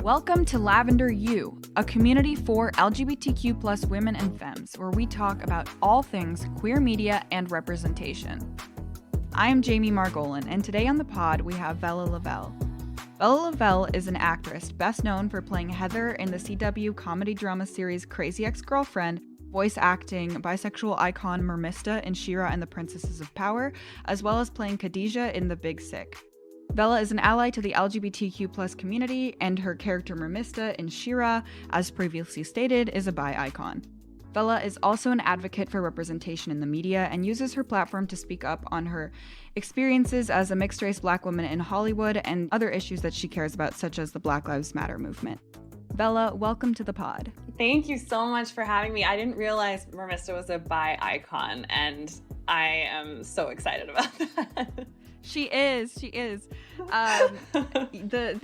Welcome to Lavender You, a community for LGBTQ plus women and femmes, where we talk about all things queer media and representation. I am Jamie Margolin, and today on the pod we have Vella Lovell. Vella Lovell is an actress best known for playing Heather in the CW comedy drama series Crazy Ex-Girlfriend, voice acting bisexual icon Mermista in She-Ra and the Princesses of Power, as well as playing Khadijah in The Big Sick. Vella is an ally to the LGBTQ plus community, and her character Mermista in She-Ra, as previously stated, is a bi icon. Vella is also an advocate for representation in the media and uses her platform to speak up on her experiences as a mixed-race Black woman in Hollywood and other issues that she cares about, such as the Black Lives Matter movement. Vella, welcome to the pod. Thank you so much for having me. I didn't realize Mermista was a bi icon, and I am so excited about that. She is. The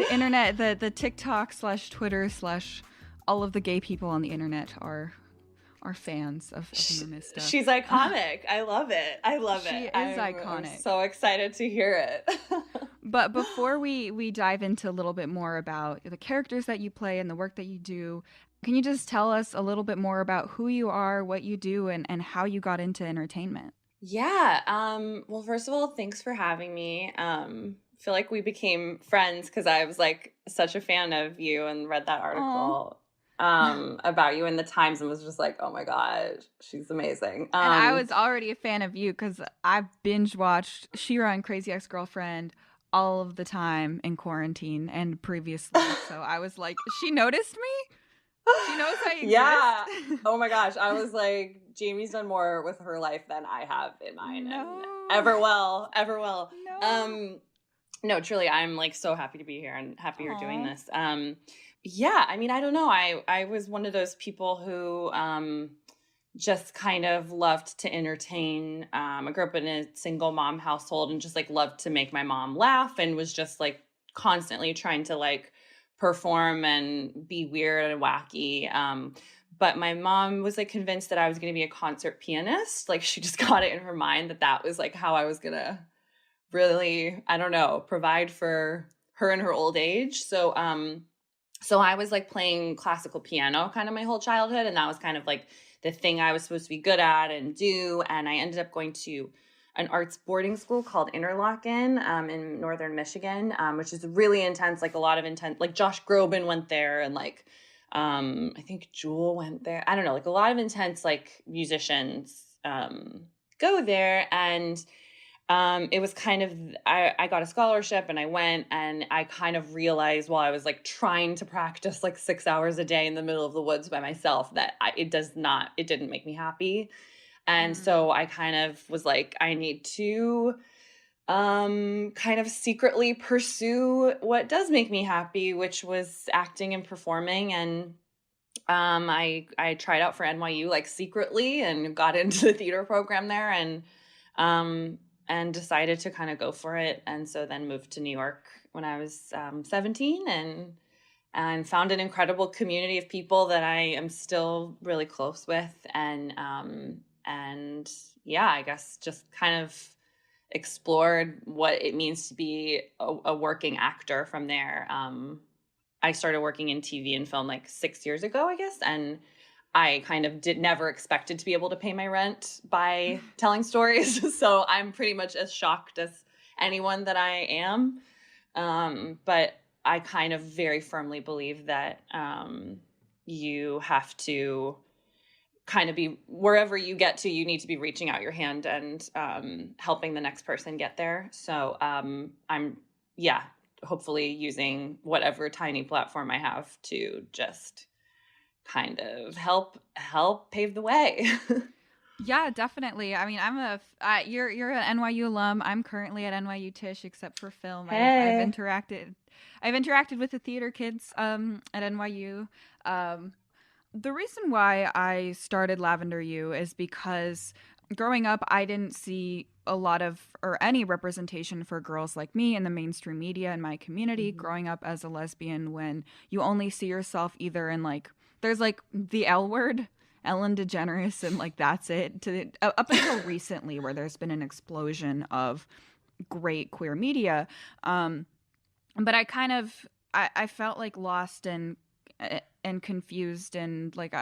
internet, the TikTok / Twitter / all of the gay people on the internet are fans of Mermista. She's iconic. I love it. She is iconic. I'm so excited to hear it. But before we dive into a little bit more about the characters that you play and the work that you do, can you just tell us a little bit more about who you are, what you do, and how you got into entertainment? Yeah. Well, first of all, thanks for having me. Feel like we became friends because I was like such a fan of you and read that article about you in the Times and was just like, oh my gosh, she's amazing. And I was already a fan of you because I've binge watched She-Ra and Crazy Ex-Girlfriend all of the time in quarantine and previously. So I was like, she noticed me? She knows I exist. Yeah. Oh my gosh. I was like, Jamie's done more with her life than I have in mine. No. And ever will. No. No, truly, I'm like so happy to be here and happy you're doing Aw. this. Yeah, I mean, I don't know. I was one of those people who just kind of loved to entertain. I grew up in a single mom household and just like loved to make my mom laugh and was just like constantly trying to like perform and be weird and wacky. But my mom was like convinced that I was going to be a concert pianist. Like she just got it in her mind that was like how I was going to really, I don't know, provide for her in her old age. So I was like playing classical piano kind of my whole childhood. And that was kind of like the thing I was supposed to be good at and do. And I ended up going to an arts boarding school called Interlochen in northern Michigan, which is really intense, like a lot of intense, like Josh Groban went there and like, I think Jewel went there. I don't know, like a lot of intense like musicians go there. And it was kind of, I got a scholarship and I went and I kind of realized while I was like trying to practice like 6 hours a day in the middle of the woods by myself that it didn't make me happy. And so I kind of was like, I need to kind of secretly pursue what does make me happy, which was acting and performing. And I tried out for NYU like secretly and got into the theater program there and decided to kind of go for it. And so then moved to New York when I was 17 and found an incredible community of people that I am still really close with. And yeah, I guess just kind of explored what it means to be a working actor from there. I started working in TV and film like 6 years ago, I guess. And I kind of never expected to be able to pay my rent by telling stories. So I'm pretty much as shocked as anyone that I am. But I kind of very firmly believe that you have to kind of be wherever you get to, you need to be reaching out your hand and helping the next person get there. So I'm hopefully using whatever tiny platform I have to just kind of help pave the way. Yeah, definitely. I mean, you're an NYU alum. I'm currently at NYU Tisch, except for film. Hey. I've interacted with the theater kids at NYU. The reason why I started Lavender You is because growing up, I didn't see a lot of or any representation for girls like me in the mainstream media in my community. Mm-hmm. Growing up as a lesbian, when you only see yourself either in like, there's like the L word, Ellen DeGeneres, and like that's it. Up until recently, where there's been an explosion of great queer media. But I kind of I felt like lost and confused, and like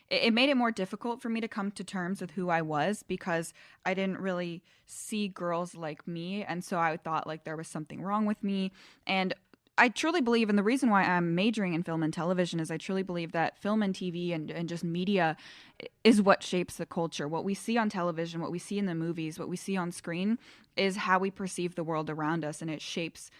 it made it more difficult for me to come to terms with who I was, because I didn't really see girls like me, and so I thought like there was something wrong with me. And I truly believe, and the reason why I'm majoring in film and television is I truly believe that film and TV and just media is what shapes the culture. What we see on television, what we see in the movies, what we see on screen is how we perceive the world around us, and it shapes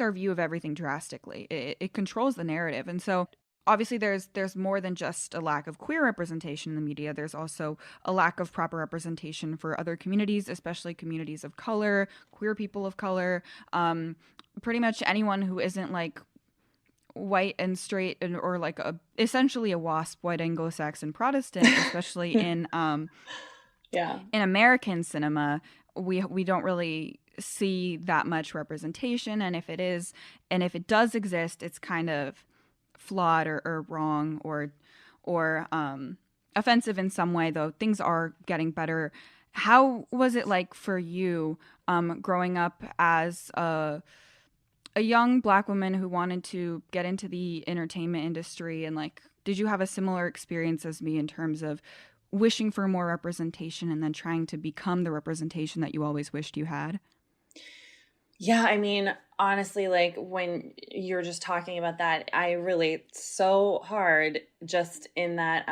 our view of everything drastically. It controls the narrative. And so obviously there's more than just a lack of queer representation in the media. There's also a lack of proper representation for other communities, especially communities of color, queer people of color, pretty much anyone who isn't like white and straight, and or like essentially a WASP, white Anglo-Saxon Protestant, especially Yeah. in American cinema. We don't really see that much representation, and if it does exist, it's kind of flawed or wrong or offensive in some way, though things are getting better. How was it like for you growing up as a young Black woman who wanted to get into the entertainment industry, and like, did you have a similar experience as me in terms of wishing for more representation and then trying to become the representation that you always wished you had? Yeah, I mean, honestly, like when you're just talking about that, I relate so hard just in that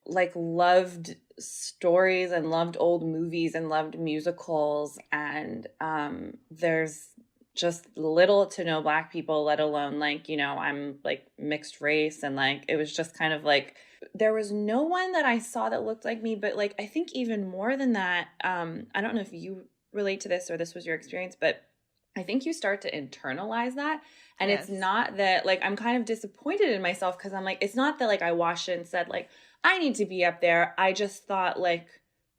like loved stories and loved old movies and loved musicals, and there's just little to no Black people, let alone like, I'm like mixed race, and like it was just kind of like there was no one that I saw that looked like me. But like I think even more than that, I don't know if you relate to this or this was your experience, but I think you start to internalize that. And Yes. It's not that like I'm kind of disappointed in myself, because I'm like, it's not that like I watched it and said like I need to be up there. I just thought like,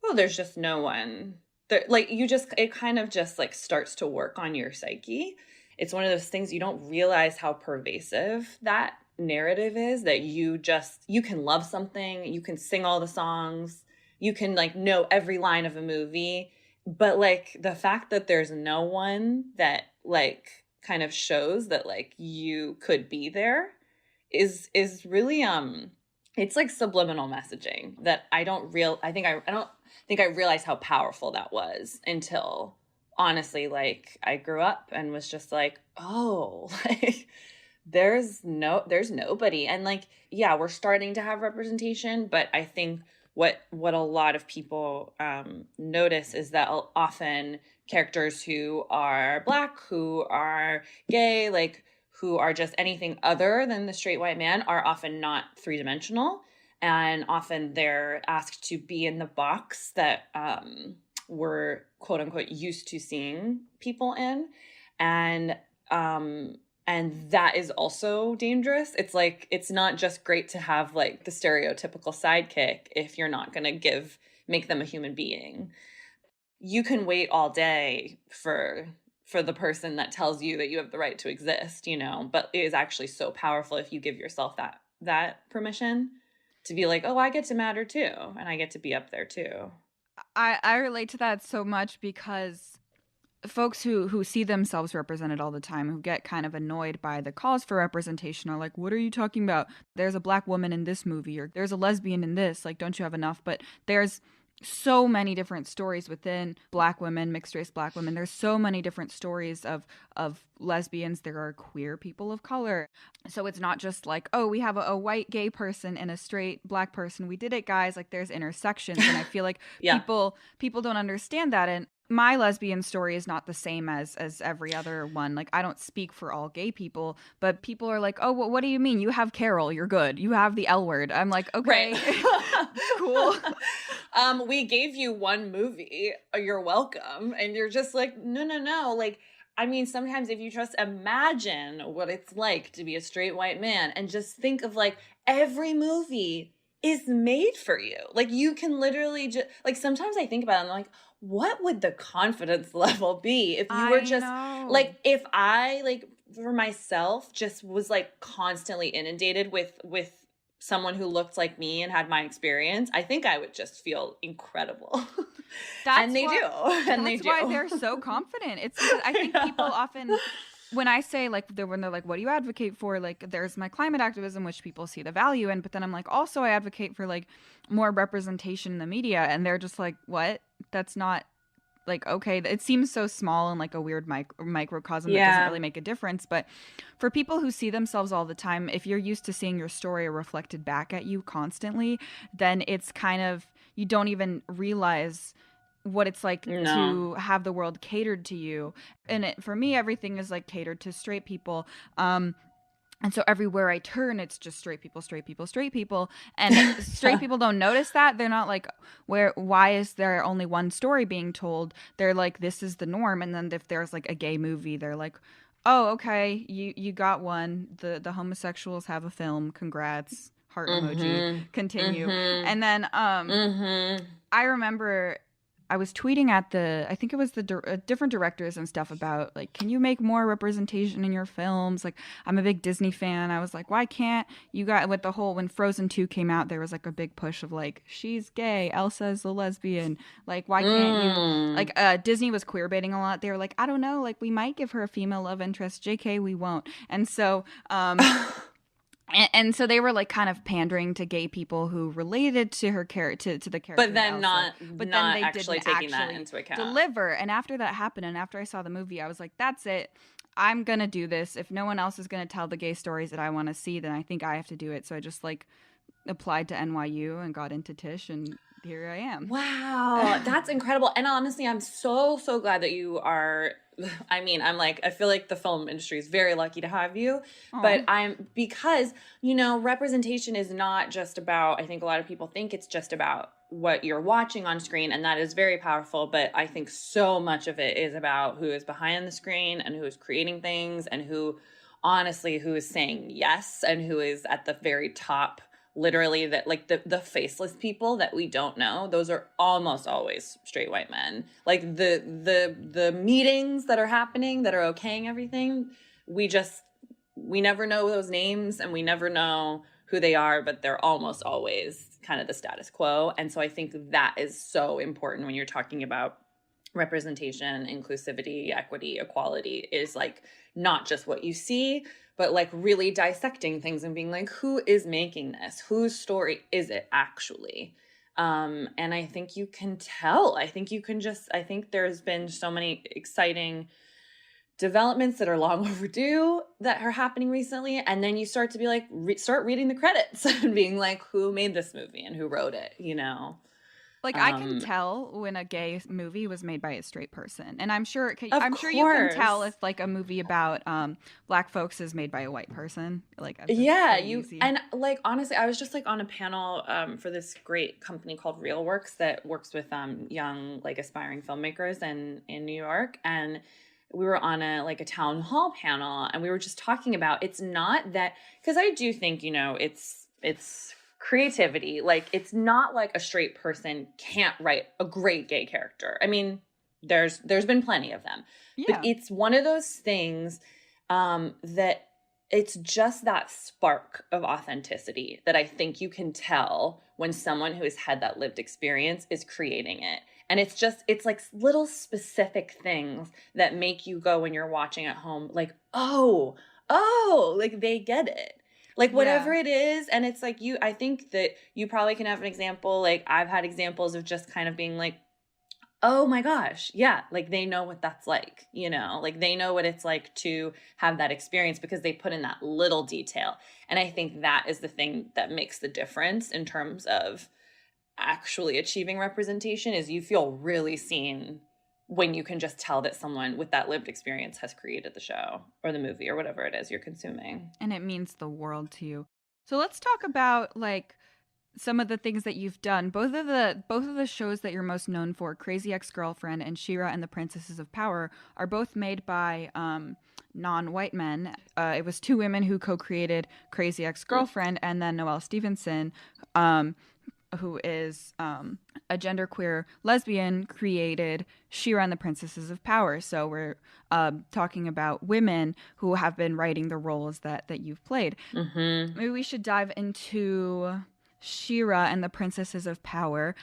oh, there's just no one there. Like it kind of just like starts to work on your psyche. It's one of those things you don't realize how pervasive that narrative is, that you can love something, you can sing all the songs, you can like know every line of a movie, but like the fact that there's no one that like kind of shows that like you could be there is really it's like subliminal messaging that I don't think I realized how powerful that was until honestly like I grew up and was just like, oh, like there's nobody. And like, yeah, we're starting to have representation, but I think what a lot of people notice is that often characters who are Black, who are gay, like who are just anything other than the straight white man, are often not three-dimensional, and often they're asked to be in the box that we're quote unquote used to seeing people in. And that is also dangerous. It's like, it's not just great to have like the stereotypical sidekick if you're not going to make them a human being. You can wait all day for the person that tells you that you have the right to exist, but it is actually so powerful if you give yourself that permission to be like, oh, I get to matter too, and I get to be up there too. I relate to that so much, because folks who see themselves represented all the time, who get kind of annoyed by the calls for representation, are like, what are you talking about? There's a Black woman in this movie, or there's a lesbian in this, like, don't you have enough? But there's so many different stories within Black women, mixed race Black women. There's so many different stories of lesbians. There are queer people of color. So it's not just like, oh, we have a white gay person and a straight Black person, we did it, guys. Like, there's intersections. And I feel like Yeah. people don't understand that. And my lesbian story is not the same as every other one. Like, I don't speak for all gay people, but people are like, oh, well, what do you mean? You have Carol, you're good. You have the L word. I'm like, okay, right. Cool. We gave you one movie, you're welcome. And you're just like, no. Like, I mean, sometimes if you just imagine what it's like to be a straight white man and just think of like every movie is made for you. Like, you can literally just like, sometimes I think about it and I'm like, what would the confidence level be if you were just like, if I like for myself just was like constantly inundated with someone who looked like me and had my experience? I think I would just feel incredible. And they do. That's why they're so confident. It's because I think people often when I say like when they're like, what do you advocate for? Like, there's my climate activism, which people see the value in, but then I'm like, also I advocate for like more representation in the media, and they're just like, what? That's not like okay. It seems so small and like a weird microcosm that doesn't Yeah. really make a difference. But for people who see themselves all the time, if you're used to seeing your story reflected back at you constantly, then it's kind of you don't even realize what it's like No. to have the world catered to you. And for me, everything is like catered to straight people. And so everywhere I turn, it's just straight people, straight people, straight people. And straight people don't notice that. They're not like, why is there only one story being told? They're like, this is the norm. And then if there's like a gay movie, they're like, oh, okay, you got one. The homosexuals have a film. Congrats. Heart emoji. Mm-hmm. Continue. Mm-hmm. And then Mm-hmm. I remember I was tweeting at I think it was different directors and stuff about like, can you make more representation in your films? Like, I'm a big Disney fan. I was like, why can't you got with the whole when Frozen 2 came out, there was like a big push of like, she's gay, Elsa's a lesbian. Like, why can't you? Mm. Like, Disney was queer baiting a lot. They were like, I don't know, like we might give her a female love interest. JK, we won't. And so, and so they were like kind of pandering to gay people who related to her character to the character But of then Elsa, but then not they actually didn't taking that actually into account. deliver. And after that happened, and after I saw the movie, I was like, that's it. I'm gonna do this. If no one else is gonna tell the gay stories that I want to see, then I think I have to do it. So I just like applied to NYU and got into Tisch, and here I am. Wow, that's incredible. And honestly, I'm so, so glad that you are. I mean, I'm like, I feel like the film industry is very lucky to have you. But because, representation is not just about, I think a lot of people think it's just about what you're watching on screen, and that is very powerful. But I think so much of it is about who is behind the screen and who is creating things and honestly, who is saying yes and who is at the very top. Literally, that like the faceless people that we don't know, those are almost always straight white men. Like the meetings that are happening that are okaying everything, we never know those names and we never know who they are, but they're almost always kind of the status quo. And so I think that is so important when you're talking about representation, inclusivity, equity, equality, is like not just what you see, but like really dissecting things and being like, who is making this? Whose story is it actually? And I think you can tell. I think there's been so many exciting developments that are long overdue that are happening recently. And then you start to be like, start reading the credits and being like, who made this movie and who wrote it, Like I can tell when a gay movie was made by a straight person, and I'm sure Of you can tell course. if like a movie about black folks is made by a white person. Like that's Yeah, pretty easy. and like honestly, I was just like on a panel for this great company called RealWorks that works with young like aspiring filmmakers in New York, and we were on a town hall panel, and we were just talking about, it's not that, because I do think it's creativity. Like, it's not like a straight person can't write a great gay character. I mean, there's been plenty of them. Yeah. But it's one of those things that it's just that spark of authenticity that I think you can tell when someone who has had that lived experience is creating it. And it's like little specific things that make you go when you're watching at home, like, oh, like they get it. Like whatever it is. And it's like I think that you probably can have an example. Like I've had examples of just kind of being like, oh my gosh, yeah, like they know what that's like, like they know what it's like to have that experience because they put in that little detail. And I think that is the thing that makes the difference in terms of actually achieving representation, is you feel really seen when you can just tell that someone with that lived experience has created the show or the movie or whatever it is you're consuming. And it means the world to you. So let's talk about like some of the things that you've done. Both of the shows that you're most known for, Crazy Ex-Girlfriend and She-Ra and the Princesses of Power, are both made by non-white men. It was two women who co-created Crazy Ex-Girlfriend, and then Noelle Stevenson, who is a genderqueer lesbian, created She-Ra and the Princesses of Power. So we're talking about women who have been writing the roles that you've played. Mm-hmm. Maybe we should dive into She-Ra and the Princesses of Power.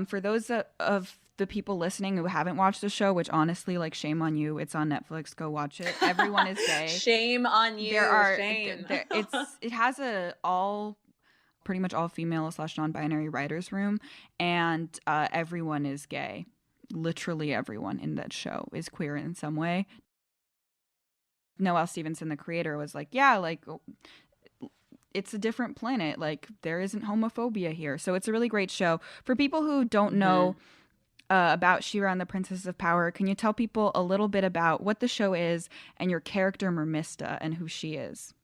For those of the people listening who haven't watched the show, which honestly, like, shame on you. It's on Netflix. Go watch it. Everyone is gay. Shame on you. There are Shame. it has a all pretty much all female / non-binary writers room, and everyone is gay. Literally everyone in that show is queer in some way. Noelle Stevenson, the creator, was like, yeah, like, it's a different planet. Like, there isn't homophobia here. So it's a really great show. For people who don't know about She-Ra and the Princesses of Power, can you tell people a little bit about what the show is and your character Mermista and who she is?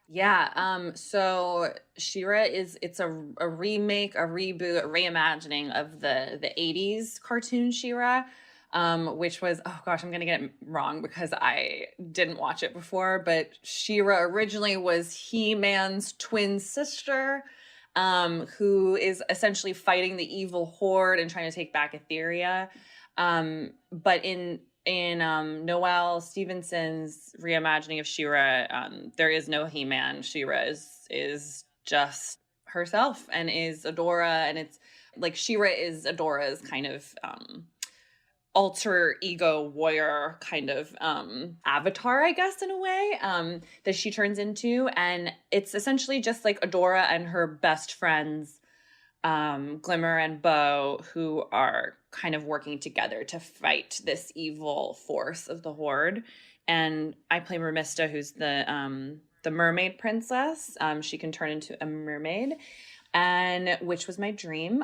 Yeah, so She-Ra it's a remake, a reboot, a reimagining of the 80s cartoon She-Ra, which was, oh gosh, I'm gonna get it wrong because I didn't watch it before, but She-Ra originally was He-Man's twin sister, who is essentially fighting the evil horde and trying to take back Etheria. But in Noelle Stevenson's reimagining of She-Ra, there is no He-Man. She-Ra is just herself and is Adora, and it's like She-Ra is Adora's kind of alter ego warrior kind of avatar, I guess, in a way, that she turns into. And it's essentially just like Adora and her best friends, Glimmer and Bo, who are kind of working together to fight this evil force of the horde. And I play Mermista, who's the mermaid princess. She can turn into a mermaid, and which was my dream.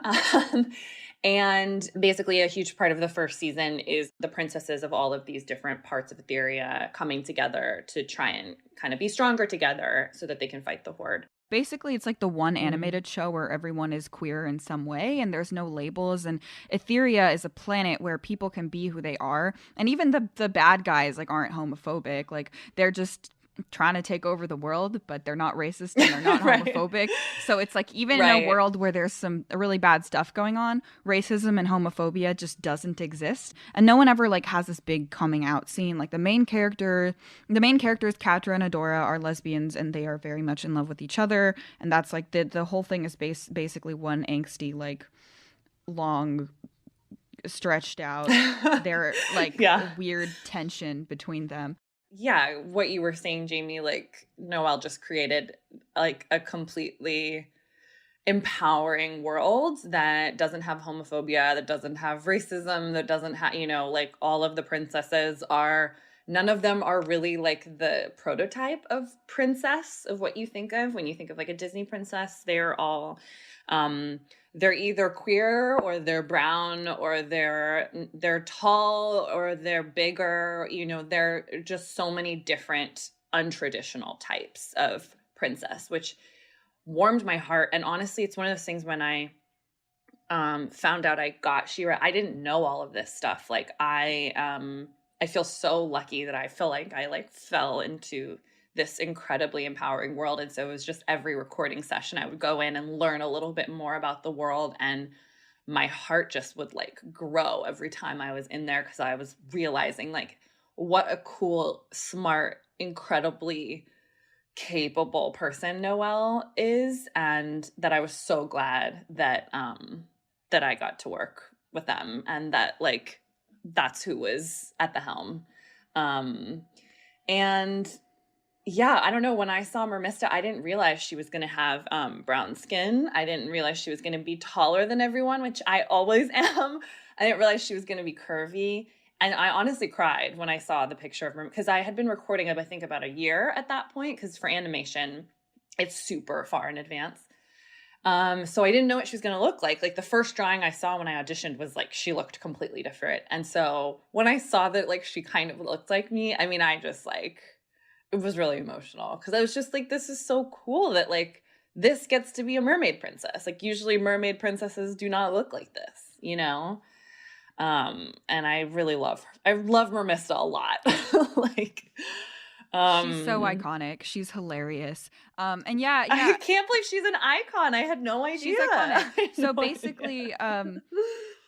And basically a huge part of the first season is the princesses of all of these different parts of Etheria coming together to try and kind of be stronger together so that they can fight the horde. Basically, it's like the one animated show where everyone is queer in some way and there's no labels. And Etheria is a planet where people can be who they are. And even the bad guys, like, aren't homophobic. Like, they're just trying to take over the world, but they're not racist and they're not Right. homophobic. So it's like, even in a world where there's some really bad stuff going on, racism and homophobia just doesn't exist. And no one ever, like, has this big coming out scene. Like, the main characters, Catra and Adora, are lesbians and they are very much in love with each other. And that's like the whole thing is basically one angsty, like, long stretched out their like weird tension between them. Yeah, what you were saying, Jamie, like, Noelle just created like a completely empowering world that doesn't have homophobia, that doesn't have racism, that doesn't have, like, all of the princesses are, none of them are really like the prototype of princess of what you think of when you think of like a Disney princess. They're all they're either queer or they're brown or they're tall or they're bigger. They're just so many different untraditional types of princess, which warmed my heart. And honestly, it's one of those things when I found out I got She-Ra, I didn't know all of this stuff. Like, I feel so lucky that I feel like I like fell into this incredibly empowering world. And so it was just every recording session I would go in and learn a little bit more about the world, and my heart just would like grow every time I was in there, because I was realizing like what a cool, smart, incredibly capable person Noelle is, and that I was so glad that that I got to work with them, and that like that's who was at the helm. And yeah, I don't know. When I saw Mermista, I didn't realize she was going to have brown skin. I didn't realize she was going to be taller than everyone, which I always am. I didn't realize she was going to be curvy. And I honestly cried when I saw the picture of her, because I had been recording it, I think, about a year at that point, because for animation, it's super far in advance. So I didn't know what she was going to look like. Like, the first drawing I saw when I auditioned was like, she looked completely different. And so when I saw that, like, she kind of looked like me, I mean, I just like, it was really emotional, because I was just like, this is so cool that like this gets to be a mermaid princess. Like, usually mermaid princesses do not look like this, and I really love her. I love Mermista a lot. Like, she's so iconic. She's hilarious. And yeah, I can't believe she's an icon. I had no idea. She's iconic. So basically,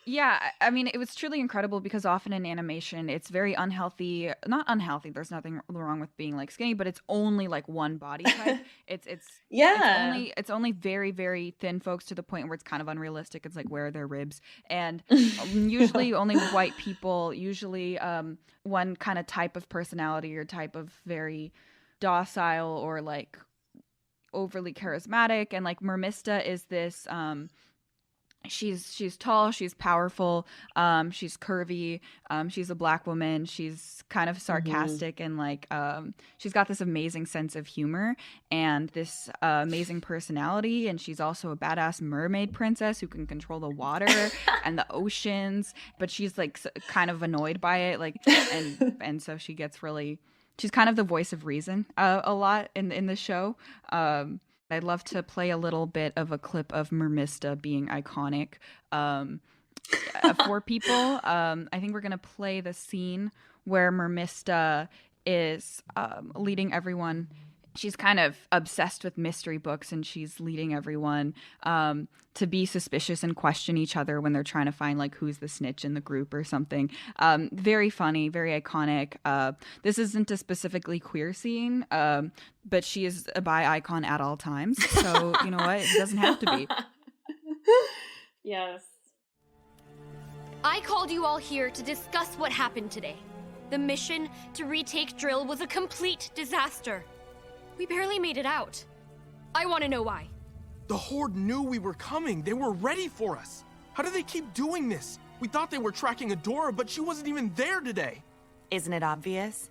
Yeah, I mean, it was truly incredible because often in animation, it's very unhealthy. Not unhealthy. There's nothing wrong with being like skinny, but it's only like one body type. It's Yeah. only very very thin folks to the point where it's kind of unrealistic. It's like where are their ribs? And usually only white people. Usually one kind of type of personality or type of very docile or like overly charismatic. And like Mermista is this she's tall, she's powerful, she's curvy, she's a black woman, she's kind of Hmm. sarcastic and like she's got this amazing sense of humor and this amazing personality, and she's also a badass mermaid princess who can control the water and the oceans, but she's like kind of annoyed by it, like, and so she gets really, she's kind of the voice of reason a lot in the show. I'd love to play a little bit of a clip of Mermista being iconic um, for people. I think we're going to play the scene where Mermista is leading everyone. She's kind of obsessed with mystery books, and she's leading everyone to be suspicious and question each other when they're trying to find like who's the snitch in the group or something. Very funny, very iconic. This isn't a specifically queer scene, but she is a bi icon at all times. So you know what? It doesn't have to be. Yes. I called you all here to discuss what happened today. The mission to retake Drill was a complete disaster. We barely made it out. I want to know why. The Horde knew we were coming. They were ready for us. How do they keep doing this? We thought they were tracking Adora, but she wasn't even there today. Isn't it obvious?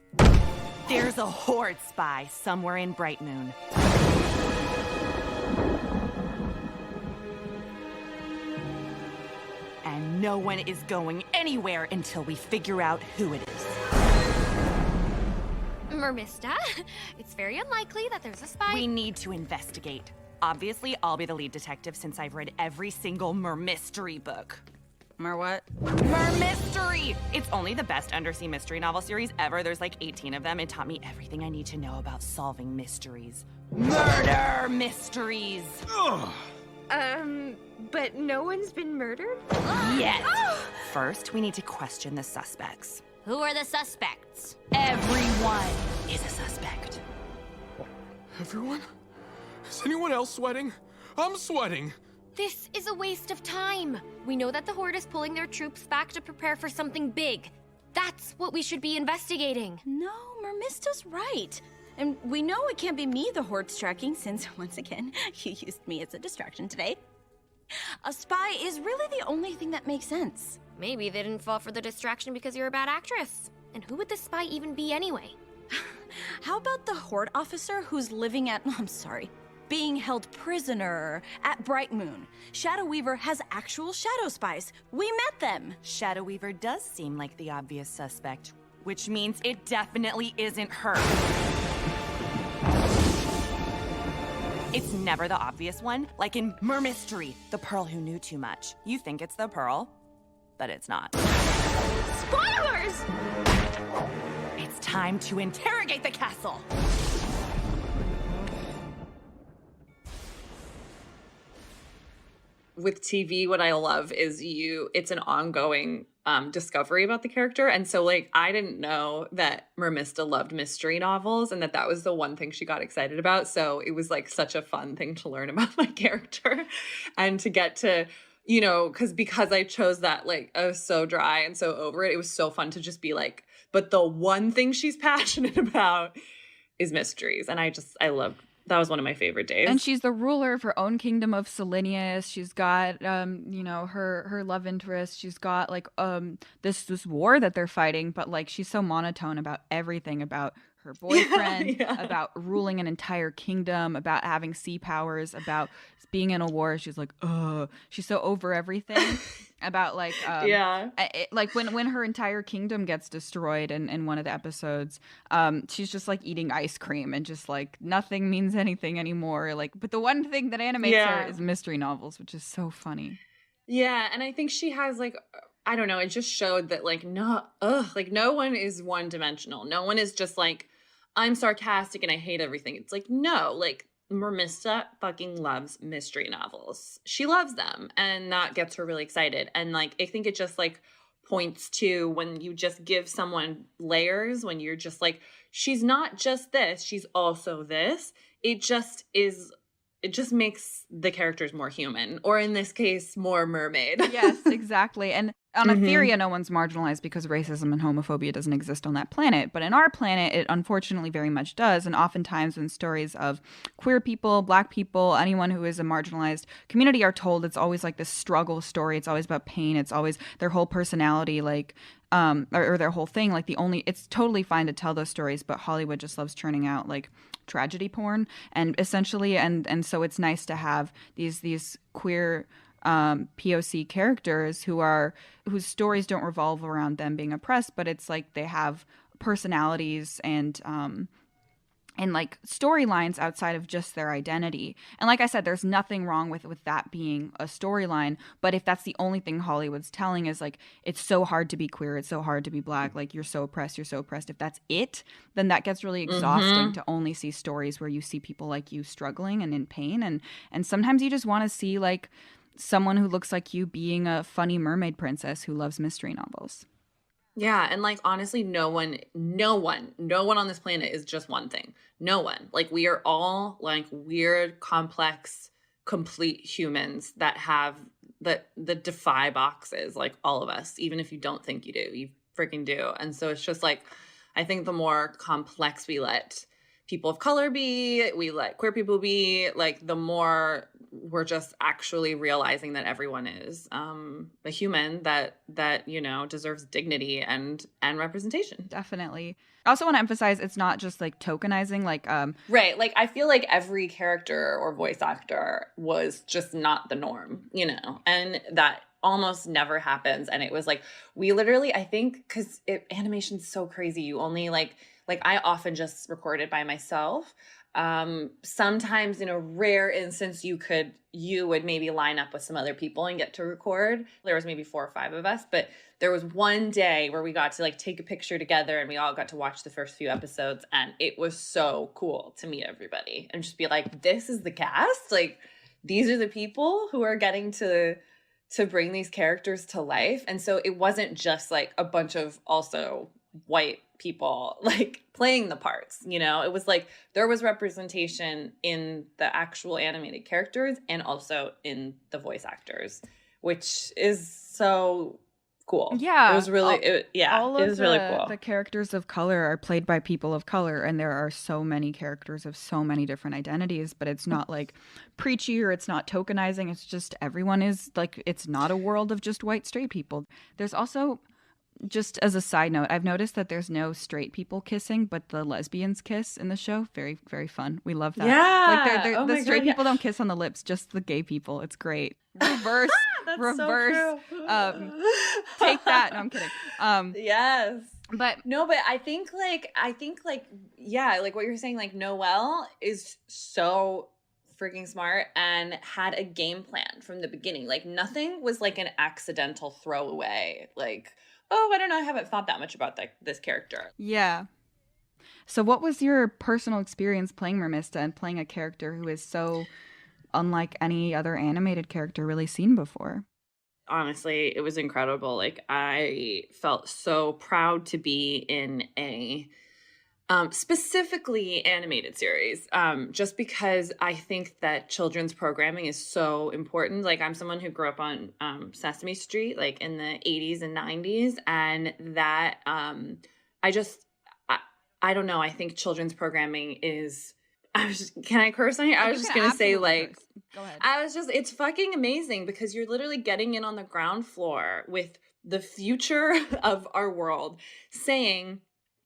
There's a Horde spy somewhere in Bright Moon. And no one is going anywhere until we figure out who it is. Mermista, it's very unlikely that there's a spy. We need to investigate. Obviously, I'll be the lead detective since I've read every single Mermystery book. Mer what? Mermystery! It's only the best undersea mystery novel series ever. There's like 18 of them. It taught me everything I need to know about solving mysteries. Murder mysteries! Ugh. But no one's been murdered? Yet. First, we need to question the suspects. Who are the suspects? Everyone is a suspect. Everyone? Is anyone else sweating? I'm sweating. This is a waste of time. We know that the Horde is pulling their troops back to prepare for something big. That's what we should be investigating. No, Mermista's right. And we know it can't be me the Horde's tracking since, once again, you used me as a distraction today. A spy is really the only thing that makes sense. Maybe they didn't fall for the distraction because you're a bad actress. And who would the spy even be anyway? How about the Horde officer who's living at, I'm sorry, being held prisoner at Bright Moon? Shadow Weaver has actual shadow spies. We met them. Shadow Weaver does seem like the obvious suspect, which means it definitely isn't her. It's never the obvious one, like in Mermystery, the Pearl who knew too much. You think it's the Pearl, but it's not. Spoilers! It's time to interrogate the castle! With TV, what I love is it's an ongoing discovery about the character. And so like I didn't know that Mermista loved mystery novels and that was the one thing she got excited about. So it was like such a fun thing to learn about my character and to get to, you know, because I chose that, like I was so dry and so over it. It was so fun to just be like, but the one thing she's passionate about is mysteries. And I loved that. Was one of my favorite days. And she's the ruler of her own kingdom of Selenius. She's got, you know, her love interest. She's got like this war that they're fighting, but like she's so monotone about everything, about her boyfriend, Yeah. about ruling an entire kingdom, about having sea powers, about being in a war. She's like, she's so over everything. About like, Yeah. like when her entire kingdom gets destroyed in one of the episodes, she's just like eating ice cream and just like nothing means anything anymore. Like, but the one thing that animates her is mystery novels, which is so funny. Yeah, and I think she has like, I don't know, it just showed that like no one is one dimensional. No one is just like, I'm sarcastic and I hate everything. It's like, no, like Mermista fucking loves mystery novels. She loves them, and that gets her really excited. And like, I think it just like points to when you just give someone layers, when you're just like, she's not just this, she's also this. It just makes the characters more human, or in this case, more mermaid. Yes, exactly. And on Etheria, no one's marginalized because racism and homophobia doesn't exist on that planet. But in our planet, it unfortunately very much does. And oftentimes when stories of queer people, Black people, anyone who is a marginalized community are told, it's always like this struggle story. It's always about pain. It's always their whole personality, like, or their whole thing. Like it's totally fine to tell those stories, but Hollywood just loves churning out like tragedy porn. And essentially, and so it's nice to have these queer POC characters whose stories don't revolve around them being oppressed, but it's like they have personalities and like storylines outside of just their identity. And like I said, there's nothing wrong with that being a storyline, but if that's the only thing Hollywood's telling is like, it's so hard to be queer, it's so hard to be Black, like you're so oppressed, if that's it, then that gets really exhausting to only see stories where you see people like you struggling and in pain, and sometimes you just want to see like someone who looks like you being a funny mermaid princess who loves mystery novels. Yeah, and like honestly, no one on this planet is just one thing. No one. Like we are all like weird, complex, complete humans that have the defy boxes, like all of us, even if you don't think you do, you freaking do. And so it's just like, I think the more complex we let people of color be, we let queer people be, like the more we're just actually realizing that everyone is a human that you know deserves dignity and representation. Definitely. I also want to emphasize it's not just like tokenizing, like right, like I feel like every character or voice actor was just not the norm, you know, and that almost never happens. And it was like, we literally, I think, because animation's so crazy, you only like I often just recorded by myself. Sometimes in a rare instance, you would maybe line up with some other people and get to record. There was maybe 4 or 5 of us, but there was one day where we got to like take a picture together and we all got to watch the first few episodes. And it was so cool to meet everybody and just be like, this is the cast. Like, these are the people who are getting to bring these characters to life. And so it wasn't just like a bunch of also white people like playing the parts, you know. It was like there was representation in the actual animated characters and also in the voice actors, which is so cool. Yeah, it was really it was really cool. The characters of color are played by people of color, and there are so many characters of so many different identities, but it's not like preachy or it's not tokenizing. It's just everyone is like, it's not a world of just white straight people. There's also, just as a side note, I've noticed that there's no straight people kissing, but the lesbians kiss in the show. Very, very fun. We love that. Yeah. Like the straight people don't kiss on the lips, just the gay people. It's great. Reverse. So Take that. No, I'm kidding. Yes. But I think yeah, like what you're saying, like Noelle is so freaking smart and had a game plan from the beginning. Like nothing was like an accidental throwaway, like, oh, I don't know, I haven't thought that much about this character. Yeah. So what was your personal experience playing Mermista and playing a character who is so unlike any other animated character really seen before? Honestly, it was incredible. Like I felt so proud to be in a specifically animated series, just because I think that children's programming is so important. Like I'm someone who grew up on Sesame Street, like in the 80s and 90s, and that I don't know. I think children's programming is. Can I curse on here? I was just gonna say, like, go ahead. It's fucking amazing because you're literally getting in on the ground floor with the future of our world, saying,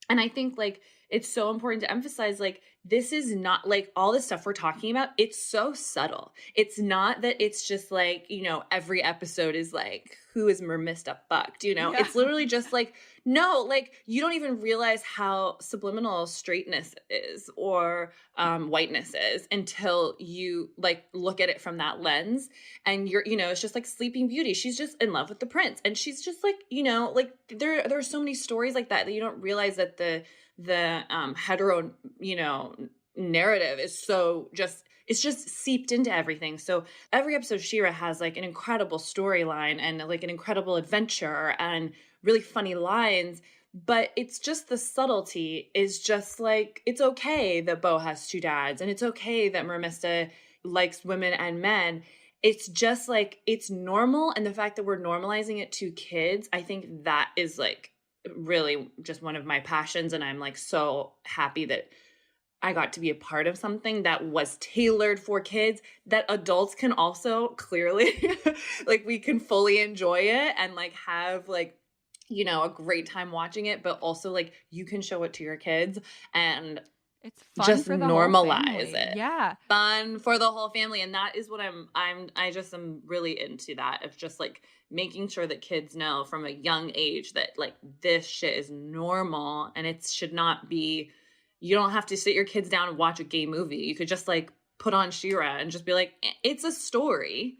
and I think like it's so important to emphasize, like, this is not like all this stuff we're talking about. It's so subtle. It's not that it's just like, you know, every episode is like, who is Mermista fucked, you know? Yeah. It's literally just like, no, like you don't even realize how subliminal straightness is or whiteness is until you like look at it from that lens. And you're, you know, it's just like Sleeping Beauty. She's just in love with the prince. And she's just like, you know, like there are so many stories like that you don't realize that the hetero, you know, narrative is so just it's just seeped into everything. So every episode of She-Ra has like an incredible storyline and like an incredible adventure and really funny lines. But it's just the subtlety is just like, it's okay that Bo has two dads, and it's okay that Mermista likes women and men. It's just like, it's normal. And the fact that we're normalizing it to kids, I think that is like really just one of my passions. And I'm like so happy that I got to be a part of something that was tailored for kids, that adults can also clearly, like, we can fully enjoy it and like have like, you know, a great time watching it, but also like you can show it to your kids and It's fun just for the whole normalize family. it. Yeah. Fun for the whole family. And that is what I just am really into that. Of just like making sure that kids know from a young age that like this shit is normal and it should not be, you don't have to sit your kids down and watch a gay movie. You could just like put on She-Ra and just be like, it's a story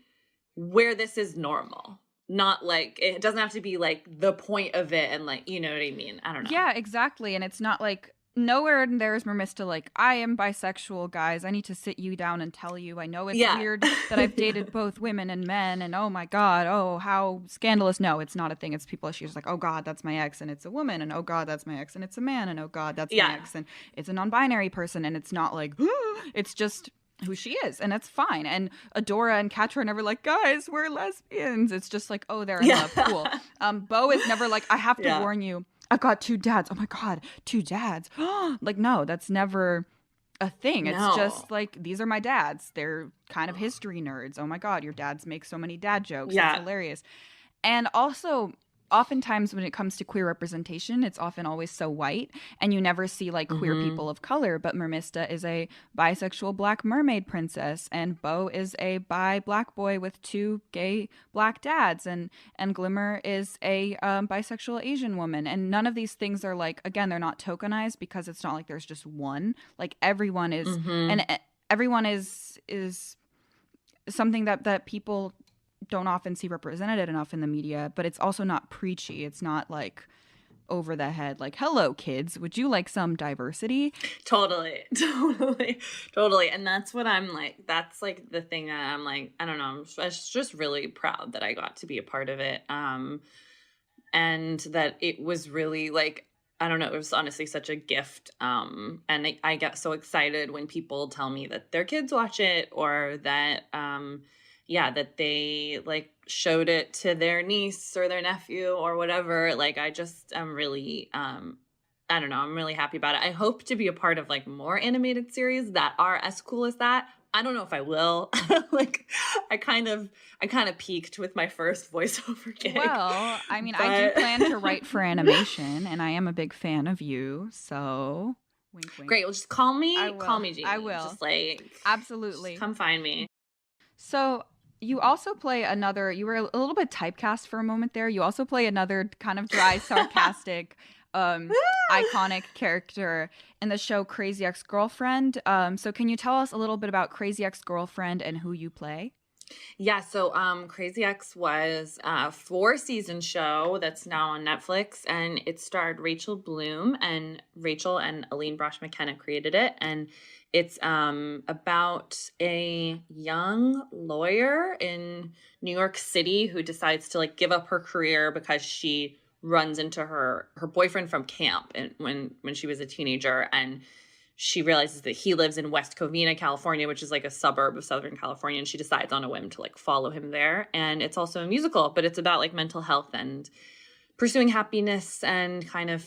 where this is normal. Not like, it doesn't have to be like the point of it and like, you know what I mean? I don't know. Yeah, exactly. And it's not like, nowhere in there is Mermista like, I am bisexual, guys. I need to sit you down and tell you. I know it's weird that I've dated both women and men, and oh my God, oh, how scandalous. No, it's not a thing. It's people, she's like, oh God, that's my ex, and it's a woman, and oh God, that's my ex, and it's a man, and oh God, that's my ex, and it's a non-binary person, and it's not like, it's just who she is, and it's fine. And Adora and Catra are never like, guys, we're lesbians. It's just like, oh, they're in love, cool. Bo is never like, I have to warn you, I've got two dads. Oh my God, two dads. Like, no, that's never a thing. It's just like, these are my dads. They're kind of history nerds. Oh my God, your dads make so many dad jokes. Yeah. That's hilarious. And also, oftentimes when it comes to queer representation, it's often always so white, and you never see like queer people of color. But Mermista is a bisexual black mermaid princess, and Bo is a bi black boy with two gay black dads, and Glimmer is a bisexual Asian woman. And none of these things are like, again, they're not tokenized, because it's not like there's just one. Like everyone is, and everyone is something that people don't often see represented enough in the media. But it's also not preachy. It's not like over the head, like, hello kids, would you like some diversity? Totally. And that's what I'm like, that's like the thing that I'm like, I don't know, I'm just really proud that I got to be a part of it. And that it was really like, I don't know, it was honestly such a gift. And I get so excited when people tell me that their kids watch it, or that that they like showed it to their niece or their nephew or whatever. Like, I just am really, I don't know, I'm really happy about it. I hope to be a part of like more animated series that are as cool as that. I don't know if I will. Like, I kind of peaked with my first voiceover gig. Well, I mean, I do plan to write for animation, and I am a big fan of you, so wink, wink. Great. Well, just call me. Call me, Jamie. I will. Just like, absolutely. Just come find me. So you also play another, you were a little bit typecast for a moment there. You also play another kind of dry, sarcastic, iconic character in the show Crazy Ex-Girlfriend. So can you tell us a little bit about Crazy Ex-Girlfriend and who you play? Yeah, so Crazy Ex was a 4-season show that's now on Netflix, and it starred Rachel Bloom, and Rachel and Aline Brosh McKenna created it. And it's about a young lawyer in New York City who decides to like give up her career because she runs into her boyfriend from camp, and when she was a teenager, and she realizes that he lives in West Covina, California, which is like a suburb of Southern California, and she decides on a whim to like follow him there. And it's also a musical, but it's about like mental health and pursuing happiness and kind of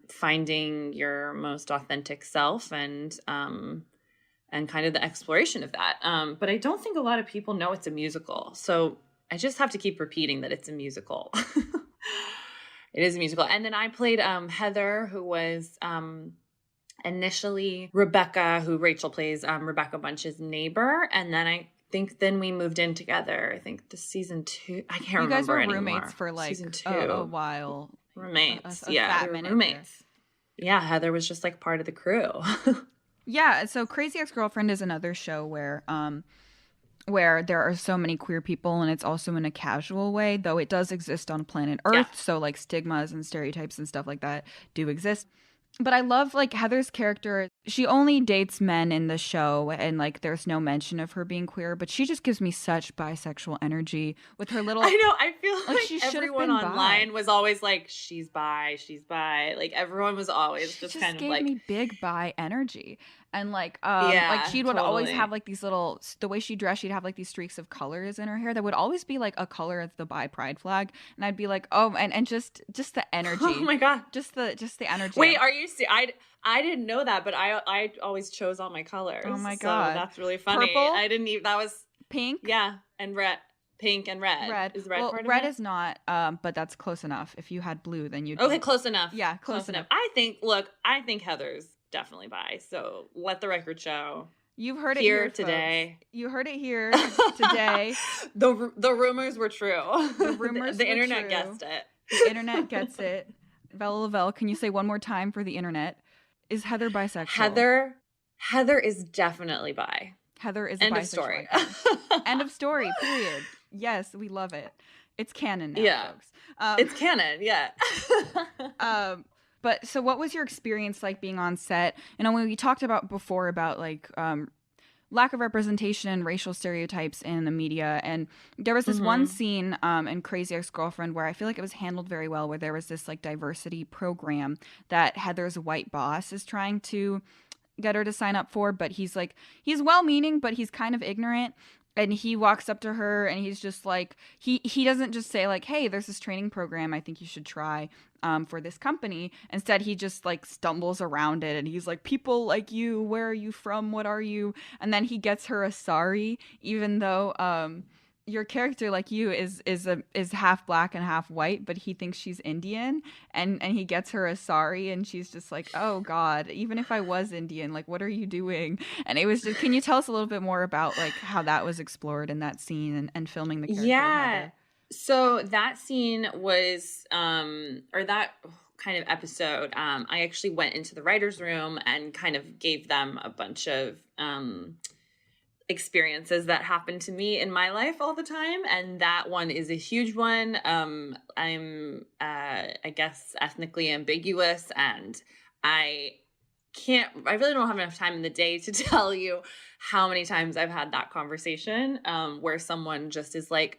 finding your most authentic self, and kind of the exploration of that. But I don't think a lot of people know it's a musical, so I just have to keep repeating that it's a musical. It is a musical. And then I played Heather, who was initially Rebecca, who Rachel plays, Rebecca Bunch's neighbor, and then I think we moved in together. I think this season 2. I can't remember anymore. You guys were roommates for like season 2. A while. Roommates, a fat minute roommates. Yeah, Heather was just like part of the crew. Yeah, so Crazy Ex-Girlfriend is another show where there are so many queer people, and it's also in a casual way, though it does exist on planet Earth. Yeah. So like stigmas and stereotypes and stuff like that do exist. But I love, like, Heather's character. She only dates men in the show, and, like, there's no mention of her being queer, but she just gives me such bisexual energy with her little... I know. I feel like she should have everyone been online bi. was always like, she's bi, she's bi. Like, everyone was always She just just kind of gave like, me big bi energy. And, like, yeah, she would always totally. have, like, these little... The way she dressed, she'd have, like, these streaks of colors in her hair that would always be, like, a color of the bi pride flag. And I'd be like, oh, and just the energy. Oh my God. Just the energy. Wait, are you I didn't know that, but I always chose all my colors. Oh my So God. that's really funny. Purple? I didn't even, that was, Pink? yeah, and red. Pink and red. Red. Is red well, part red of it? is not, but that's close enough. If you had blue, then you'd Okay, be... close enough. Yeah, close enough. I think Heather's definitely bi. So let the record show. You've heard it Here here today. folks. You heard it here today. The rumors were true. The rumors the were internet true. guessed it. The internet gets it. Vella Lovell, can you say one more time for the internet? Is Heather bisexual? Heather is definitely bi. Heather is End a of bisexual story. icon. End of story, period. Yes, we love it. It's canon now, Yeah. folks. It's canon, yeah. But so what was your experience like being on set? You know, when we talked about before about like lack of representation and racial stereotypes in the media, and there was this one scene in Crazy Ex-Girlfriend where I feel like it was handled very well, where there was this like diversity program that Heather's white boss is trying to get her to sign up for, but he's well-meaning, but he's kind of ignorant. And he walks up to her and he's just like, he doesn't just say like, hey, there's this training program I think you should try for this company. Instead, he just like stumbles around it and he's like, people like you, where are you from? What are you? And then he gets her a sari, even though your character, like you, is half black and half white, but he thinks she's Indian, and he gets her a sari, and she's just like, oh God, even if I was Indian, like, what are you doing? And it was just, can you tell us a little bit more about like how that was explored in that scene and filming the character? Yeah. So that scene was, or that kind of episode, I actually went into the writer's room and kind of gave them a bunch of experiences that happen to me in my life all the time, and that one is a huge one. I'm I guess ethnically ambiguous, and I really don't have enough time in the day to tell you how many times I've had that conversation where someone just is like,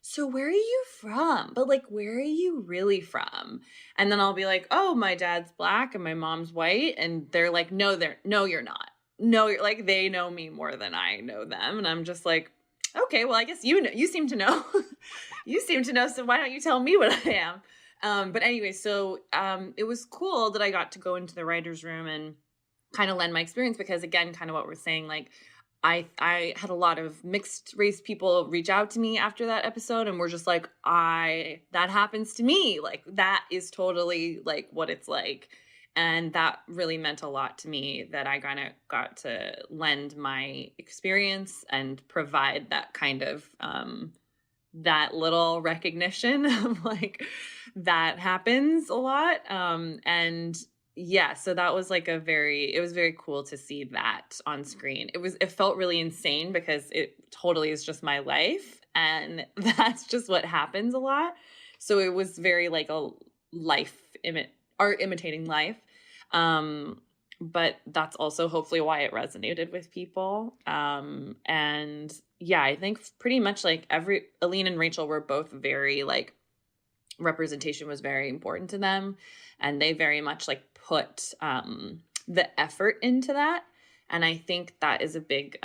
so where are you from? But like, where are you really from? And then I'll be like, oh, my dad's black and my mom's white, and they're like, no, you're not. No, you're like, they know me more than I know them. And I'm just like, okay, well, I guess you seem to know. You seem to know, so why don't you tell me what I am? But anyway, so it was cool that I got to go into the writer's room and kind of lend my experience, because again, kind of what we're saying, like, I had a lot of mixed race people reach out to me after that episode, and we're just like, that happens to me. Like, that is totally like what it's like. And that really meant a lot to me, that I kind of got to lend my experience and provide that kind of, that little recognition of like, that happens a lot. And yeah, so that was like it was very cool to see that on screen. It felt really insane because it totally is just my life. And that's just what happens a lot. So it was very like a art imitating life. But that's also hopefully why it resonated with people. And yeah, I think pretty much like Aline and Rachel were both very like, representation was very important to them, and they very much like put the effort into that. And I think that is a big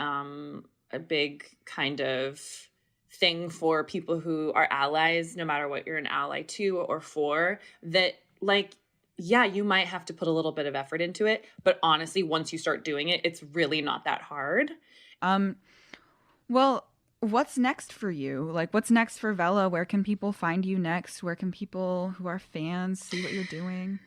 kind of thing for people who are allies, no matter what you're an ally to or for, that like, yeah, you might have to put a little bit of effort into it, but honestly, once you start doing it, it's really not that hard. Well, what's next for you? Like, what's next for Vella? Where can people find you next? Where can people who are fans see what you're doing?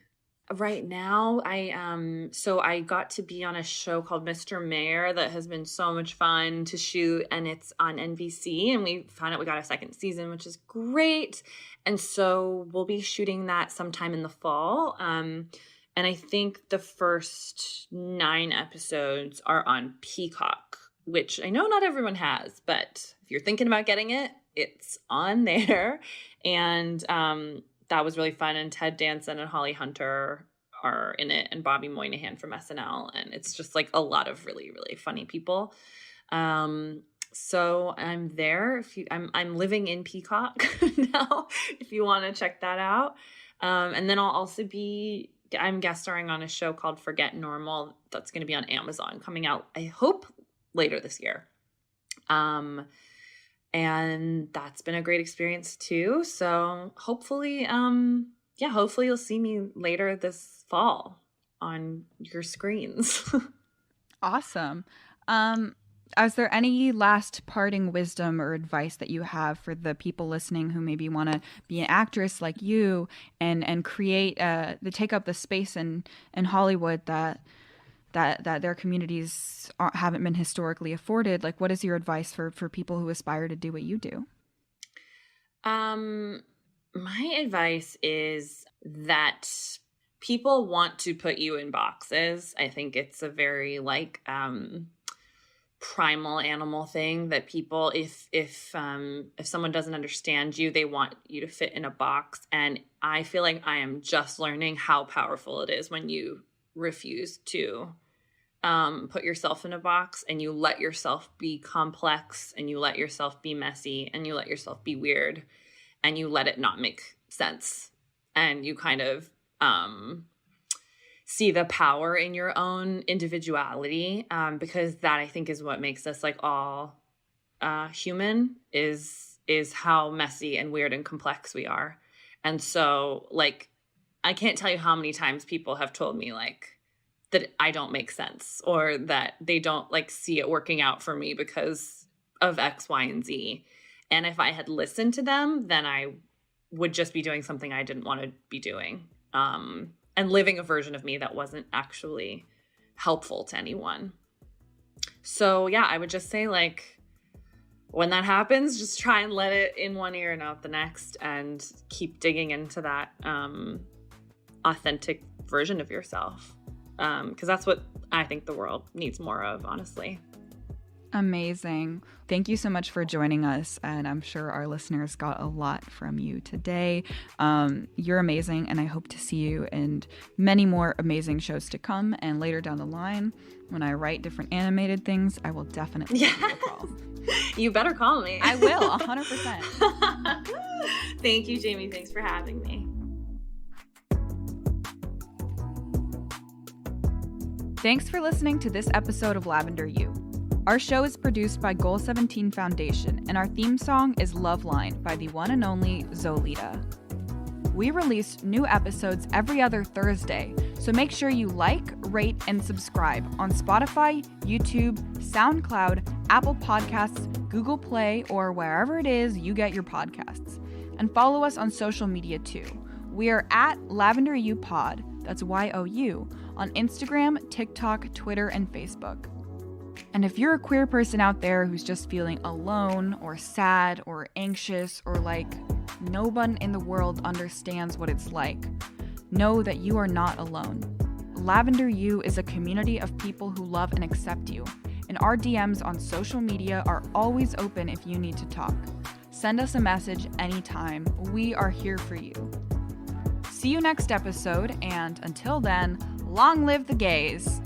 Right now, I got to be on a show called Mr. Mayor that has been so much fun to shoot, and it's on NBC, and we found out we got a second season, which is great. And so we'll be shooting that sometime in the fall. And I think the first 9 episodes are on Peacock, which I know not everyone has, but if you're thinking about getting it, it's on there. And that was really fun. And Ted Danson and Holly Hunter are in it, and Bobby Moynihan from SNL. And it's just like a lot of really, really funny people. So I'm there. I'm living in Peacock now, if you want to check that out. And then I'll also I'm guest starring on a show called Forget Normal that's going to be on Amazon, coming out, I hope, later this year. And that's been a great experience too. So hopefully, hopefully you'll see me later this fall on your screens. Awesome. Is there any last parting wisdom or advice that you have for the people listening who maybe want to be an actress like you and create take up the space in Hollywood that their communities haven't been historically afforded? Like, what is your advice for people who aspire to do what you do? My advice is that people want to put you in boxes. I think it's a very primal animal thing that people, if someone doesn't understand you, they want you to fit in a box. And I feel like I am just learning how powerful it is when you refuse to put yourself in a box, and you let yourself be complex, and you let yourself be messy, and you let yourself be weird, and you let it not make sense, and you kind of see the power in your own individuality, because that, I think, is what makes us all human, is how messy and weird and complex we are. And so I can't tell you how many times people have told me that I don't make sense, or that they don't see it working out for me because of X, Y, and Z. And if I had listened to them, then I would just be doing something I didn't want to be doing. And living a version of me that wasn't actually helpful to anyone. So yeah, I would just say when that happens, just try and let it in one ear and out the next, and keep digging into that authentic version of yourself. Because that's what I think the world needs more of, honestly. Amazing. Thank you so much for joining us, and I'm sure our listeners got a lot from you today. You're amazing, and I hope to see you in many more amazing shows to come. And later down the line, when I write different animated things, I will definitely give you a call. You better call me. I will, 100%. Thank you, Jamie. Thanks for having me. Thanks for listening to this episode of Lavender You. Our show is produced by Goal 17 Foundation, and our theme song is Love Line by the one and only Zolita. We release new episodes every other Thursday, so make sure you rate, and subscribe on Spotify, YouTube, SoundCloud, Apple Podcasts, Google Play, or wherever it is you get your podcasts. And follow us on social media too. We are at Lavender You Pod, that's YOU, on Instagram, TikTok, Twitter, and Facebook. And if you're a queer person out there who's just feeling alone or sad or anxious, or no one in the world understands what it's like, know that you are not alone. Lavender You is a community of people who love and accept you, and our DMs on social media are always open if you need to talk. Send us a message anytime. We are here for you. See you next episode, and until then, long live the gays!